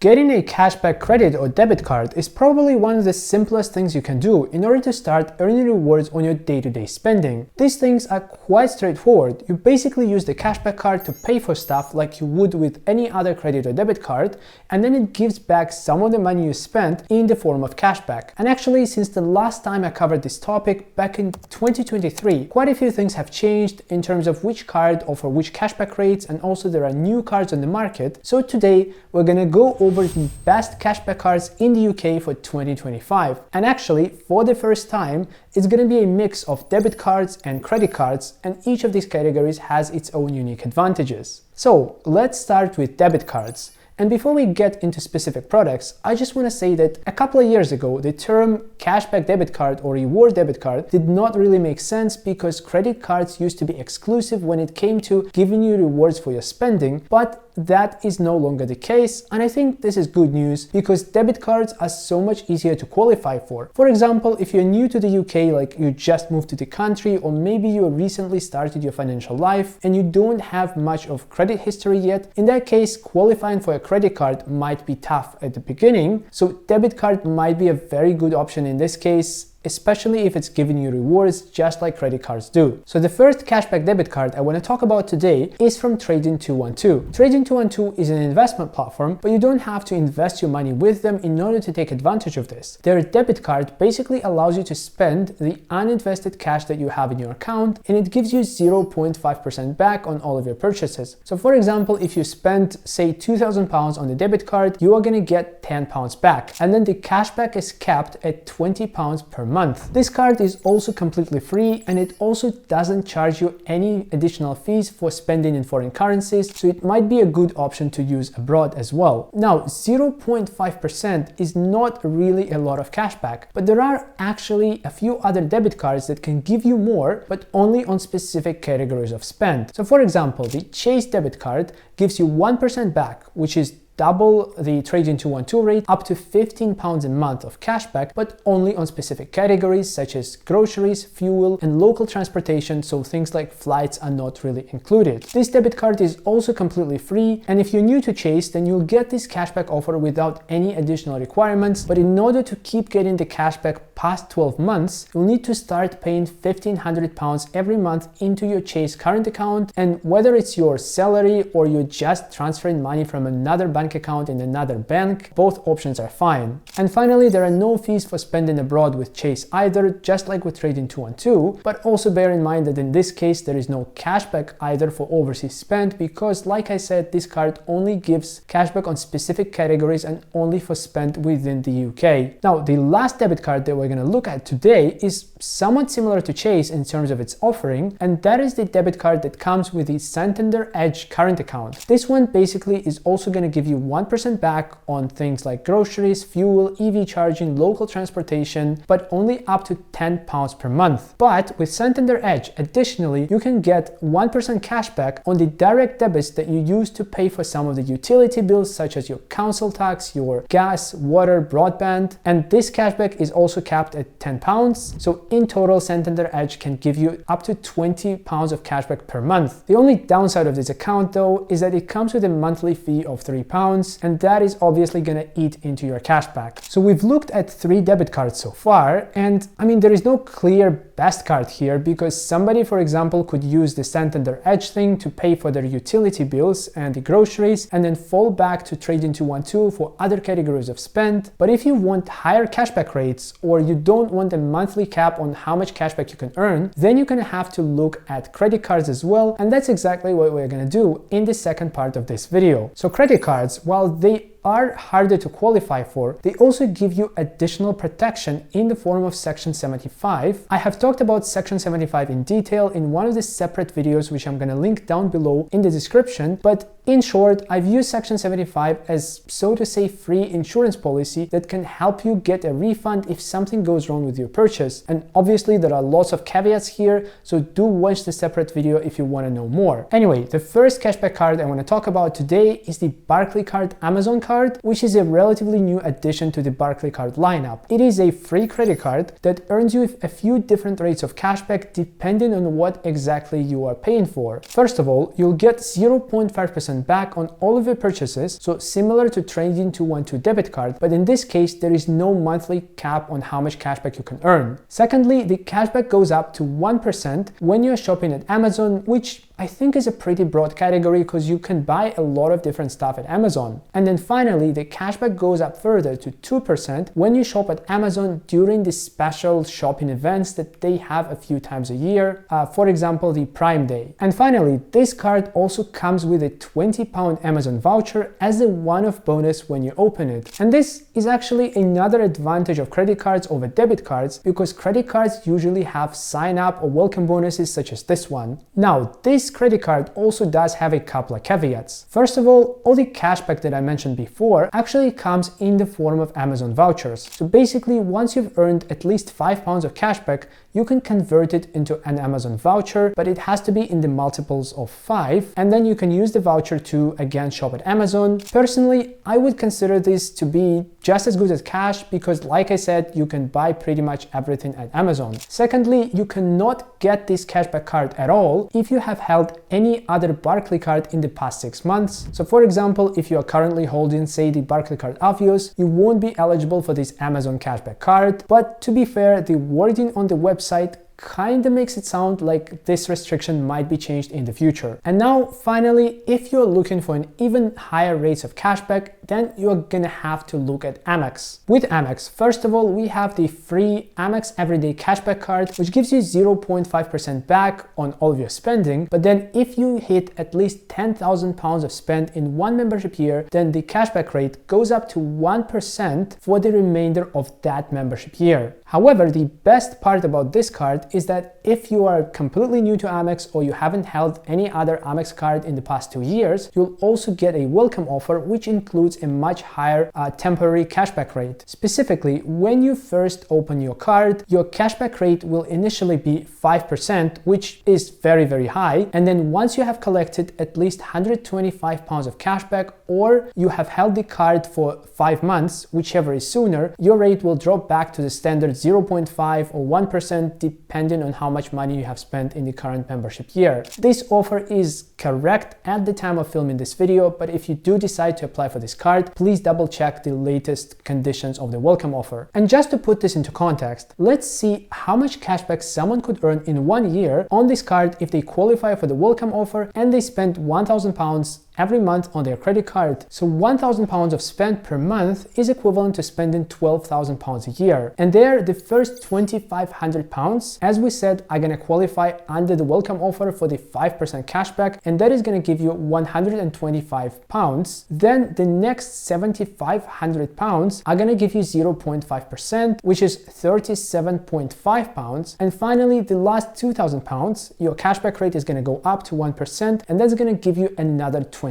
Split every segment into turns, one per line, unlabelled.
Getting a cashback credit or debit card is probably one of the simplest things you can do in order to start earning rewards on your day-to-day spending. These things are quite straightforward. You basically use the cashback card to pay for stuff like you would with any other credit or debit card, and then it gives back some of the money you spent in the form of cashback. And actually, since the last time I covered this topic back in 2023, quite a few things have changed in terms of which card offer which cashback rates, and also there are new cards on the market. So today we're gonna go over the best cashback cards in the UK for 2025. And actually, for the first time, it's gonna be a mix of debit cards and credit cards, and each of these categories has its own unique advantages. So let's start with debit cards. And before we get into specific products, I just want to say that a couple of years ago, the term cashback debit card or reward debit card did not really make sense because credit cards used to be exclusive when it came to giving you rewards for your spending, but that is no longer the case, and I think this is good news because debit cards are so much easier to qualify for. For example, if you're new to the UK, like you just moved to the country, or maybe you recently started your financial life and you don't have much of credit history yet, in that case, qualifying for a credit card might be tough at the beginning, so debit card might be a very good option in this case, especially if it's giving you rewards just like credit cards do. So the first cashback debit card I want to talk about today is from Trading 212. Trading 212 is an investment platform, but you don't have to invest your money with them in order to take advantage of this. Their debit card basically allows you to spend the uninvested cash that you have in your account, and it gives you 0.5% back on all of your purchases. So for example, if you spend say £2,000 on the debit card, you are going to get £10 back, and then the cashback is capped at £20 per month. This card is also completely free, and it also doesn't charge you any additional fees for spending in foreign currencies, so it might be a good option to use abroad as well. Now, 0.5% is not really a lot of cashback, but there are actually a few other debit cards that can give you more, but only on specific categories of spend. So for example, the Chase debit card gives you 1% back, which is double the Trading 212 rate, up to £15 a month of cashback, but only on specific categories such as groceries, fuel, and local transportation, so things like flights are not really included. This debit card is also completely free, and if you're new to Chase, then you'll get this cashback offer without any additional requirements, but in order to keep getting the cashback past 12 months, you'll need to start paying £1,500 every month into your Chase current account, and whether it's your salary or you're just transferring money from another bank account in another bank, both options are fine. And finally, there are no fees for spending abroad with Chase either, just like with Trading 212, but also bear in mind that in this case there is no cashback either for overseas spend because, like I said, this card only gives cashback on specific categories and only for spend within the UK. Now, the last debit card that we're going to look at today is somewhat similar to Chase in terms of its offering, and that is the debit card that comes with the Santander Edge current account. This one basically is also going to give you 1% back on things like groceries, fuel, EV charging, local transportation, but only up to £10 per month. But with Santander Edge, additionally, you can get 1% cashback on the direct debits that you use to pay for some of the utility bills such as your council tax, your gas, water, broadband, and this cashback is also capped at £10. So in total, Santander Edge can give you up to £20 of cashback per month. The only downside of this account though is that it comes with a monthly fee of £3, and that is obviously going to eat into your cashback. So we've looked at 3 debit cards so far, and I mean, there is no clear best card here because somebody, for example, could use the Santander Edge thing to pay for their utility bills and the groceries and then fall back to Trading 212 for other categories of spend. But if you want higher cashback rates or you don't want a monthly cap on how much cashback you can earn, then you're going to have to look at credit cards as well, and that's exactly what we're going to do in the second part of this video. So credit cards, while they are harder to qualify for, they also give you additional protection in the form of Section 75. I have talked about Section 75 in detail in one of the separate videos, which I'm going to link down below in the description, but in short, I've used Section 75 as, so to say, free insurance policy that can help you get a refund if something goes wrong with your purchase. And obviously there are lots of caveats here, so do watch the separate video if you want to know more. Anyway, the first cashback card I want to talk about today is the Barclaycard Amazon card, which is a relatively new addition to the Barclaycard lineup. It is a free credit card that earns you a few different rates of cashback depending on what exactly you are paying for. First of all, you'll get 0.5% 1% back on all of your purchases, so similar to Trading 212 debit card, but in this case there is no monthly cap on how much cashback you can earn. Secondly, the cashback goes up to 1% when you're shopping at Amazon, which I think is a pretty broad category because you can buy a lot of different stuff at Amazon. And then finally, the cashback goes up further to 2% when you shop at Amazon during the special shopping events that they have a few times a year, for example, the Prime Day. And finally, this card also comes with a £20 Amazon voucher as a one-off bonus when you open it. And this is actually another advantage of credit cards over debit cards because credit cards usually have sign-up or welcome bonuses such as this one. Now, this credit card also does have a couple of caveats. First of all the cashback that I mentioned before actually comes in the form of Amazon vouchers. So basically, once you've earned at least £5 of cashback, you can convert it into an Amazon voucher, but it has to be in the multiples of 5, and then you can use the voucher to again shop at Amazon. Personally, I would consider this to be just as good as cash because, like I said, you can buy pretty much everything at Amazon. Secondly, you cannot get this cashback card at all if you have held any other Barclays card in the past 6 months. So for example, if you are currently holding, say, the Barclays card Avios, you won't be eligible for this Amazon cashback card. But to be fair, the wording on the website kinda makes it sound like this restriction might be changed in the future. And now finally, if you're looking for an even higher rates of cashback, then you're gonna have to look at Amex. With Amex, first of all, we have the free Amex Everyday Cashback Card, which gives you 0.5% back on all of your spending. But then if you hit at least £10,000 of spend in one membership year, then the cashback rate goes up to 1% for the remainder of that membership year. However, the best part about this card is that if you are completely new to Amex or you haven't held any other Amex card in the past 2 years, you'll also get a welcome offer which includes a much higher temporary cashback rate. Specifically, when you first open your card, your cashback rate will initially be 5%, which is very, very high. And then once you have collected at least £125 of cashback, or you have held the card for 5 months, whichever is sooner, your rate will drop back to the standard 0.5 or 1% depending on how much money you have spent in the current membership year. This offer is correct at the time of filming this video, but if you do decide to apply for this card, please double check the latest conditions of the welcome offer. And just to put this into context, let's see how much cashback someone could earn in 1 year on this card if they qualify for the welcome offer and they spend £1,000 every month on their credit card. So £1,000 of spend per month is equivalent to spending £12,000 a year. And there, the first £2,500, as we said, are gonna qualify under the welcome offer for the 5% cashback, and that is gonna give you £125. Then the next £7,500 are gonna give you 0.5%, which is £37.5. And finally, the last £2,000, your cashback rate is gonna go up to 1%, and that's gonna give you another £20.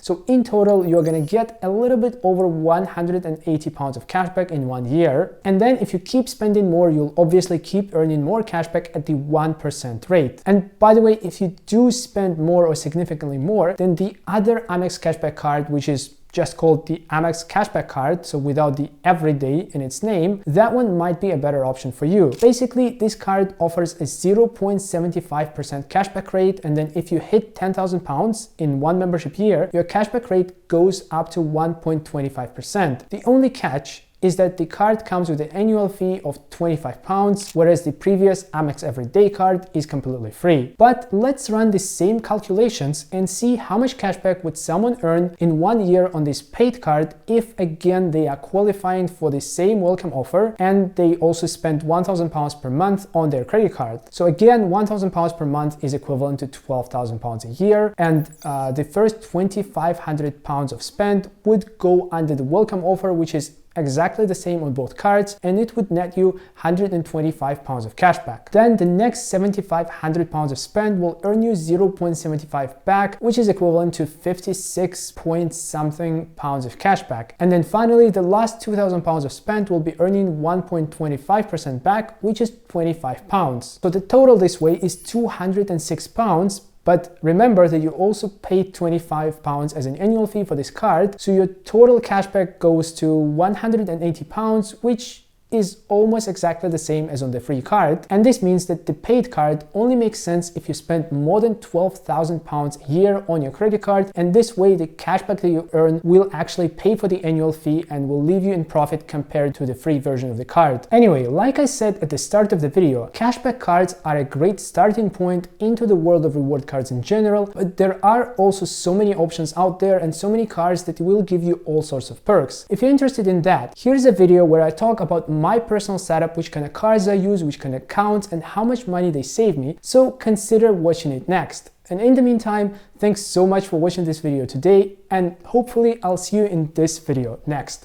So in total, you're gonna get a little bit over £180 of cashback in 1 year. And then if you keep spending more, you'll obviously keep earning more cashback at the 1% rate. And by the way, if you do spend more or significantly more, then the other Amex cashback card, which is just called the Amex Cashback Card, so without the everyday in its name, that one might be a better option for you. Basically, this card offers a 0.75% cashback rate, and then if you hit £10,000 in one membership year, your cashback rate goes up to 1.25%. The only catch is that the card comes with an annual fee of £25, whereas the previous Amex Everyday card is completely free. But let's run the same calculations and see how much cashback would someone earn in 1 year on this paid card if again they are qualifying for the same welcome offer and they also spend £1,000 per month on their credit card. So again, £1,000 per month is equivalent to £12,000 a year, and the first £2,500 of spend would go under the welcome offer, which is exactly the same on both cards, and it would net you £125 of cashback. Then the next £7,500 of spend will earn you 0.75 back, which is equivalent to 56 point something pounds of cashback. And then finally, the last £2,000 of spend will be earning 1.25% back, which is £25. So the total this way is £206. But remember that you also paid £25 as an annual fee for this card, so your total cashback goes to £180, which is almost exactly the same as on the free card, and this means that the paid card only makes sense if you spend more than £12,000 a year on your credit card, and this way the cashback that you earn will actually pay for the annual fee and will leave you in profit compared to the free version of the card. Anyway, like I said at the start of the video, cashback cards are a great starting point into the world of reward cards in general, but there are also so many options out there and so many cards that will give you all sorts of perks. If you're interested in that, here's a video where I talk about my personal setup, which kind of cards I use, which kind of accounts, and how much money they save me, so consider watching it next. And in the meantime, thanks so much for watching this video today, and hopefully I'll see you in this video next.